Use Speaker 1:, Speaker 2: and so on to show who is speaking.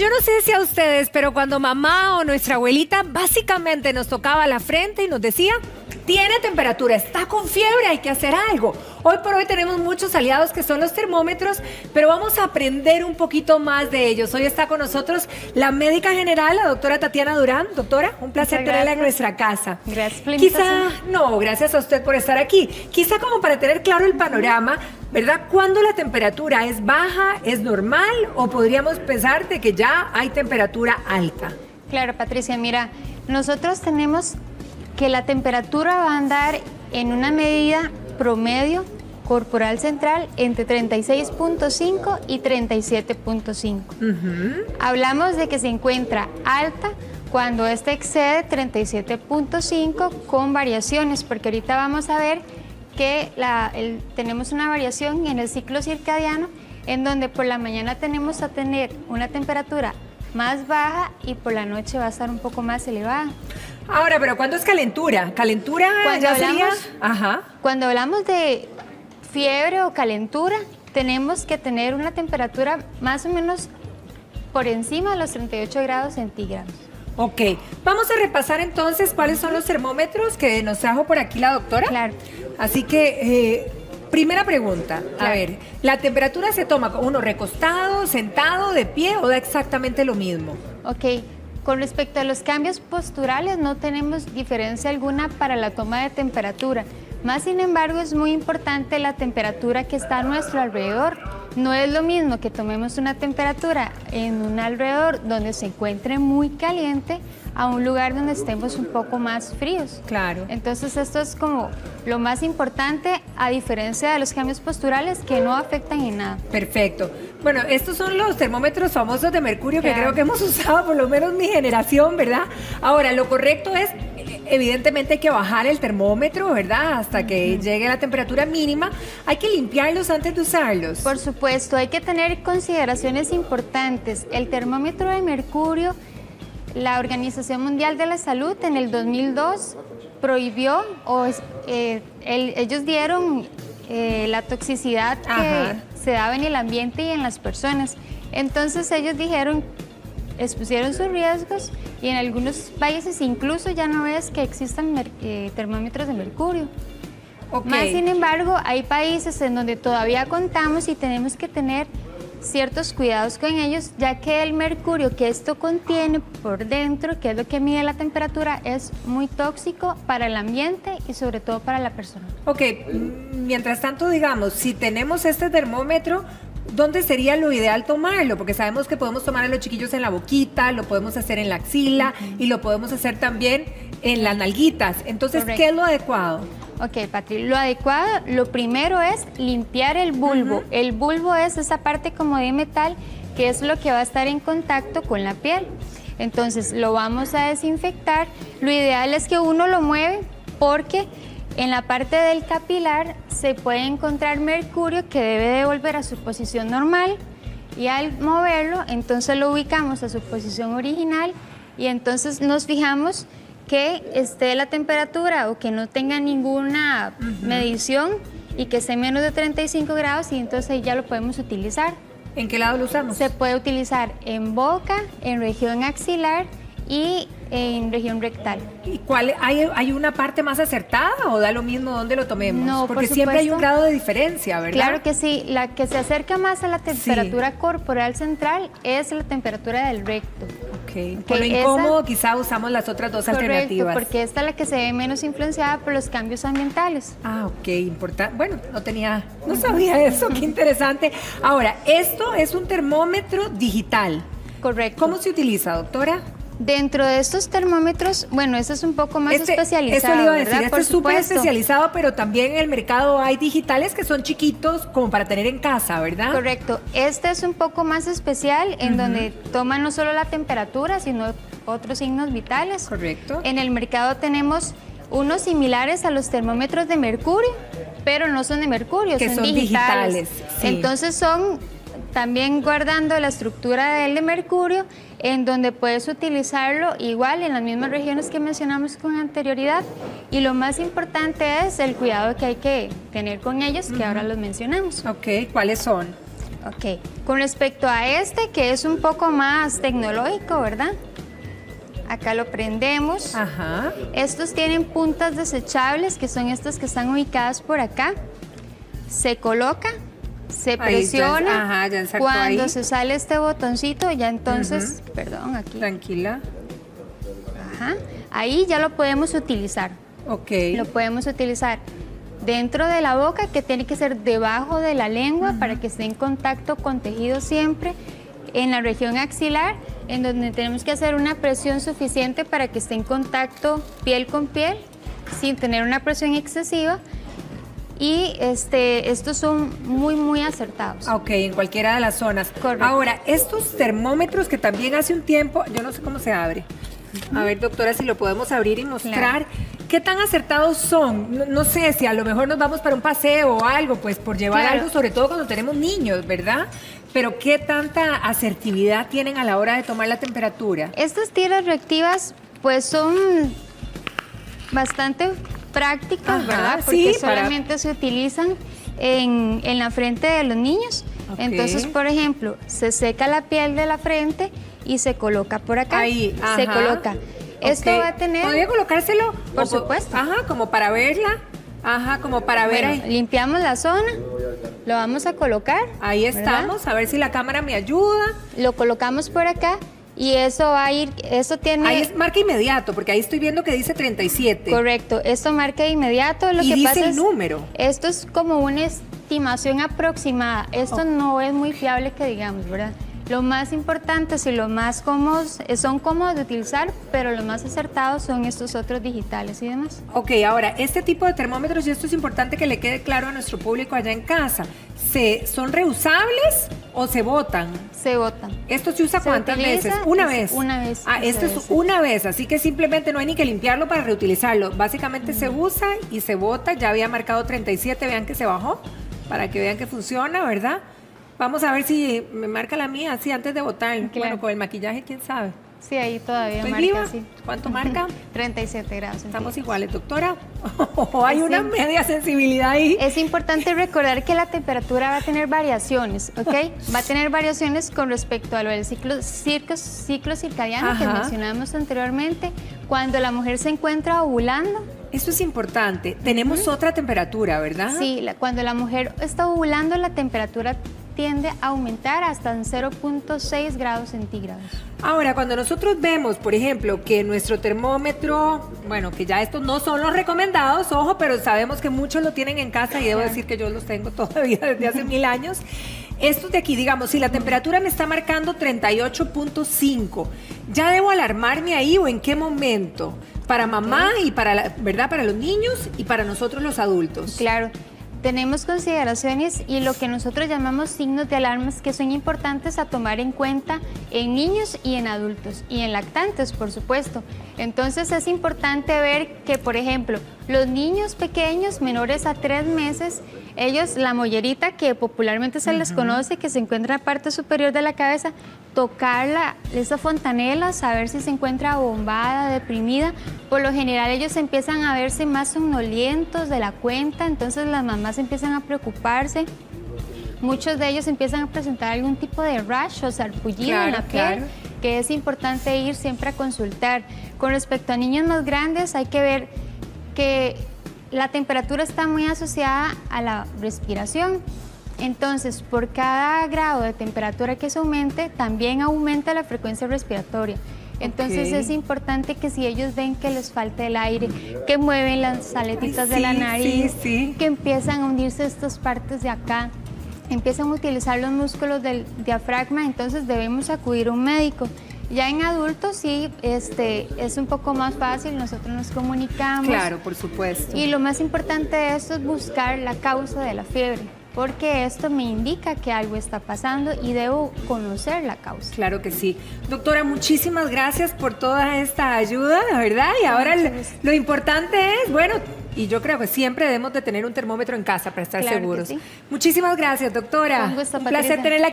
Speaker 1: yo no sé si a ustedes, pero cuando mamá o nuestra abuelita básicamente nos tocaba la frente y nos decía, tiene temperatura, está con fiebre, hay que hacer algo. Hoy por hoy tenemos muchos aliados que son los termómetros, pero vamos a aprender un poquito más de ellos. Hoy está con nosotros la médica general, la doctora Tatiana Durán. Doctora, un placer tenerla en nuestra casa.
Speaker 2: Gracias por la invitación.
Speaker 1: Gracias a usted por estar aquí. Quizá como para tener claro el panorama, ¿verdad? ¿Cuándo la temperatura es baja, es normal o podríamos pensar de que ya hay temperatura alta?
Speaker 2: Claro, Patricia, mira, nosotros tenemos que la temperatura va a andar en una medida promedio corporal central entre 36.5 y 37.5. Hablamos de que se encuentra alta cuando esta excede 37.5 con variaciones, porque ahorita vamos a ver que tenemos una variación en el ciclo circadiano en donde por la mañana tenemos a tener una temperatura más baja y por la noche va a estar un poco más elevada.
Speaker 1: Ahora, pero ¿cuándo es calentura? ¿Calentura ya sería? Ajá.
Speaker 2: Cuando hablamos de fiebre o calentura, tenemos que tener una temperatura más o menos por encima de los 38 grados centígrados.
Speaker 1: Ok, vamos a repasar entonces cuáles son los termómetros que nos trajo por aquí la doctora.
Speaker 2: Claro.
Speaker 1: Así que, primera pregunta,
Speaker 2: claro.
Speaker 1: A ver, ¿la temperatura se toma uno recostado, sentado, de pie o da exactamente lo mismo?
Speaker 2: Ok, con respecto a los cambios posturales no tenemos diferencia alguna para la toma de temperatura. Más sin embargo es muy importante la temperatura que está a nuestro alrededor. No es lo mismo que tomemos una temperatura en un alrededor donde se encuentre muy caliente a un lugar donde estemos un poco más fríos.
Speaker 1: Claro.
Speaker 2: Entonces esto es como lo más importante a diferencia de los cambios posturales que no afectan en nada.
Speaker 1: Perfecto. Bueno, estos son los termómetros famosos de mercurio que creo que hemos usado por lo menos mi generación, ¿verdad? Ahora, lo correcto es, evidentemente hay que bajar el termómetro, ¿verdad? Hasta que llegue a la temperatura mínima. Hay que limpiarlos antes de usarlos.
Speaker 2: Por supuesto, hay que tener consideraciones importantes. El termómetro de mercurio, la Organización Mundial de la Salud en el 2002 prohibió, ellos dieron la toxicidad que se daba en el ambiente y en las personas. Entonces ellos dijeron, expusieron sus riesgos y en algunos países incluso ya no es que existan termómetros de mercurio. Más sin embargo, hay países en donde todavía contamos y tenemos que tener ciertos cuidados con ellos, ya que el mercurio que esto contiene por dentro, que es lo que mide la temperatura, es muy tóxico para el ambiente y sobre todo para la persona.
Speaker 1: Ok, mientras tanto, digamos, si tenemos este termómetro, ¿dónde sería lo ideal tomarlo? Porque sabemos que podemos tomar a los chiquillos en la boquita, lo podemos hacer en la axila y lo podemos hacer también en las nalguitas. Entonces, ¿qué es lo adecuado?
Speaker 2: Ok, Patri, lo adecuado, lo primero es limpiar el bulbo. El bulbo es esa parte como de metal que es lo que va a estar en contacto con la piel. Entonces lo vamos a desinfectar. Lo ideal es que uno lo mueve porque en la parte del capilar se puede encontrar mercurio que debe de volver a su posición normal y al moverlo entonces lo ubicamos a su posición original y entonces nos fijamos que esté la temperatura o que no tenga ninguna medición y que esté menos de 35 grados y entonces ahí ya lo podemos utilizar.
Speaker 1: ¿En qué lado lo usamos?
Speaker 2: Se puede utilizar en boca, en región axilar y en región rectal.
Speaker 1: ¿Y hay una parte más acertada o da lo mismo donde lo tomemos?
Speaker 2: No,
Speaker 1: porque siempre hay un grado de diferencia, ¿verdad?
Speaker 2: Claro que sí, la que se acerca más a la temperatura corporal central es la temperatura del recto.
Speaker 1: Por lo incómodo quizá usamos las otras dos alternativas.
Speaker 2: Porque esta es la que se ve menos influenciada por los cambios ambientales.
Speaker 1: Ok, importante. Bueno, no sabía eso, qué interesante. Ahora, esto es un termómetro digital.
Speaker 2: Correcto.
Speaker 1: ¿Cómo se utiliza, doctora?
Speaker 2: Dentro de estos termómetros, bueno, este es un poco más especializado.
Speaker 1: Eso le iba a decir,
Speaker 2: ¿verdad?
Speaker 1: este es súper especializado, pero también en el mercado hay digitales que son chiquitos como para tener en casa, ¿verdad?
Speaker 2: Correcto. Este es un poco más especial en donde toma no solo la temperatura, sino otros signos vitales.
Speaker 1: Correcto.
Speaker 2: En el mercado tenemos unos similares a los termómetros de mercurio, pero no son de mercurio, son digitales.
Speaker 1: Sí.
Speaker 2: Entonces son también guardando la estructura del de mercurio, en donde puedes utilizarlo igual en las mismas regiones que mencionamos con anterioridad. Y lo más importante es el cuidado que hay que tener con ellos, que ahora los mencionamos.
Speaker 1: Ok, ¿cuáles son?
Speaker 2: Ok, con respecto a este, que es un poco más tecnológico, ¿verdad? Acá lo prendemos.
Speaker 1: Ajá.
Speaker 2: Estos tienen puntas desechables, que son estas que están ubicadas por acá. Se coloca, se presiona.
Speaker 1: Ya ensartó
Speaker 2: cuando
Speaker 1: ahí.
Speaker 2: se sale este botoncito, ya entonces, perdón, aquí.
Speaker 1: Tranquila.
Speaker 2: Ajá, ahí ya lo podemos utilizar.
Speaker 1: Ok.
Speaker 2: Lo podemos utilizar dentro de la boca, que tiene que ser debajo de la lengua para que esté en contacto con tejido siempre. En la región axilar, en donde tenemos que hacer una presión suficiente para que esté en contacto piel con piel, sin tener una presión excesiva. Y estos son muy acertados.
Speaker 1: Ok, en cualquiera de las zonas.
Speaker 2: Correcto.
Speaker 1: Ahora, estos termómetros que también hace un tiempo, yo no sé cómo se abre. A ver, doctora, si lo podemos abrir y mostrar.
Speaker 2: Claro.
Speaker 1: ¿Qué tan acertados son? No sé, si a lo mejor nos vamos para un paseo o algo, pues por llevar
Speaker 2: Claro.
Speaker 1: algo, sobre todo cuando tenemos niños, ¿verdad? Pero ¿qué tanta asertividad tienen a la hora de tomar la temperatura?
Speaker 2: Estas tiras reactivas pues son bastante prácticas,
Speaker 1: Ajá,
Speaker 2: ¿verdad?
Speaker 1: sí,
Speaker 2: Porque solamente se utilizan en la frente de los niños.
Speaker 1: Ok.
Speaker 2: Entonces, por ejemplo, se seca la piel de la frente y se coloca por acá.
Speaker 1: Ahí,
Speaker 2: se
Speaker 1: ajá.
Speaker 2: coloca. Esto
Speaker 1: Ok.
Speaker 2: va a tener...
Speaker 1: ¿Podría colocárselo?
Speaker 2: Por supuesto.
Speaker 1: Ajá, como para verla. Ajá, como para ver
Speaker 2: Bueno,
Speaker 1: ahí.
Speaker 2: limpiamos la zona, lo vamos a colocar.
Speaker 1: Ahí
Speaker 2: ¿verdad?
Speaker 1: estamos, a ver si la cámara me ayuda.
Speaker 2: Lo colocamos por acá y eso va a ir, eso tiene...
Speaker 1: Ahí es marca inmediato, porque ahí estoy viendo que dice 37.
Speaker 2: Correcto, esto marca de inmediato. Lo
Speaker 1: Y
Speaker 2: que
Speaker 1: dice
Speaker 2: pasa
Speaker 1: el
Speaker 2: es,
Speaker 1: número.
Speaker 2: esto es como una estimación aproximada. Esto no es muy fiable que digamos, ¿verdad? Lo más importante y lo más cómodos, son cómodos de utilizar, pero los más acertados son estos otros digitales y demás.
Speaker 1: Ok, ahora, este tipo de termómetros, y esto es importante que le quede claro a nuestro público allá en casa, ¿son reusables o se botan?
Speaker 2: Se botan.
Speaker 1: ¿Esto se usa
Speaker 2: Se
Speaker 1: cuántas
Speaker 2: utiliza,
Speaker 1: veces? Una
Speaker 2: es
Speaker 1: vez.
Speaker 2: una vez,
Speaker 1: Ah, esto es
Speaker 2: eso
Speaker 1: una vez, así que simplemente no hay ni que limpiarlo para reutilizarlo. Básicamente se usa y se bota. Ya había marcado 37, vean que se bajó, para que vean que funciona, ¿verdad? Vamos a ver si me marca la mía, así antes de botar.
Speaker 2: Claro.
Speaker 1: Bueno, con el maquillaje, quién sabe.
Speaker 2: Sí, ahí todavía
Speaker 1: ¿Estoy
Speaker 2: marca
Speaker 1: viva?
Speaker 2: así.
Speaker 1: ¿Cuánto marca?
Speaker 2: 37 grados.
Speaker 1: Estamos
Speaker 2: centígrados.
Speaker 1: iguales, doctora. Hay
Speaker 2: Sí.
Speaker 1: una media sensibilidad ahí.
Speaker 2: Es importante recordar que la temperatura va a tener variaciones, ¿ok? Va a tener variaciones con respecto a lo del ciclo circadiano que
Speaker 1: Ajá.
Speaker 2: mencionamos anteriormente. Cuando la mujer se encuentra ovulando,
Speaker 1: Eso es importante. Tenemos otra temperatura, ¿verdad?
Speaker 2: sí, cuando la mujer está ovulando, la temperatura tiende a aumentar hasta en 0.6 grados centígrados.
Speaker 1: Ahora, cuando nosotros vemos, por ejemplo, que nuestro termómetro, bueno, que ya estos no son los recomendados, ojo, pero sabemos que muchos lo tienen en casa y debo decir que yo los tengo todavía desde hace 1000 años. Estos de aquí, digamos, si la temperatura me está marcando 38.5, ¿ya debo alarmarme ahí o en qué momento? Para mamá y para, ¿verdad? Para los niños y para nosotros los adultos.
Speaker 2: Claro, tenemos consideraciones y lo que nosotros llamamos signos de alarmas que son importantes a tomar en cuenta en niños y en adultos y en lactantes, por supuesto. Entonces es importante ver que, por ejemplo, los niños pequeños menores a 3 meses, ellos, la mollerita que popularmente se les conoce, que se encuentra en la parte superior de la cabeza, tocarla, esa fontanela, saber si se encuentra bombada, deprimida. Por lo general ellos empiezan a verse más somnolientos de la cuenta, entonces las mamás empiezan a preocuparse. Muchos de ellos empiezan a presentar algún tipo de rash o sarpullido en la piel,
Speaker 1: Claro.
Speaker 2: que es importante ir siempre a consultar. Con respecto a niños más grandes, hay que ver que la temperatura está muy asociada a la respiración. Entonces, por cada grado de temperatura que se aumente, también aumenta la frecuencia respiratoria. Entonces
Speaker 1: Ok.
Speaker 2: es importante que si ellos ven que les falta el aire, que mueven las aletitas
Speaker 1: Ay,
Speaker 2: de la
Speaker 1: sí,
Speaker 2: nariz,
Speaker 1: sí, sí.
Speaker 2: que empiezan a hundirse estas partes de acá, empiezan a utilizar los músculos del diafragma, entonces debemos acudir a un médico. Ya en adultos sí, es un poco más fácil, nosotros nos comunicamos.
Speaker 1: Claro, por supuesto.
Speaker 2: Y lo más importante de esto es buscar la causa de la fiebre, porque esto me indica que algo está pasando y debo conocer la causa.
Speaker 1: Claro que sí. Doctora, muchísimas gracias por toda esta ayuda, la verdad. Y ahora lo importante es, bueno, y yo creo que siempre debemos de tener un termómetro en casa para estar
Speaker 2: Claro que
Speaker 1: seguros.
Speaker 2: sí.
Speaker 1: Muchísimas gracias, doctora.
Speaker 2: Con gusto,
Speaker 1: Un placer
Speaker 2: Patricia.
Speaker 1: tenerla.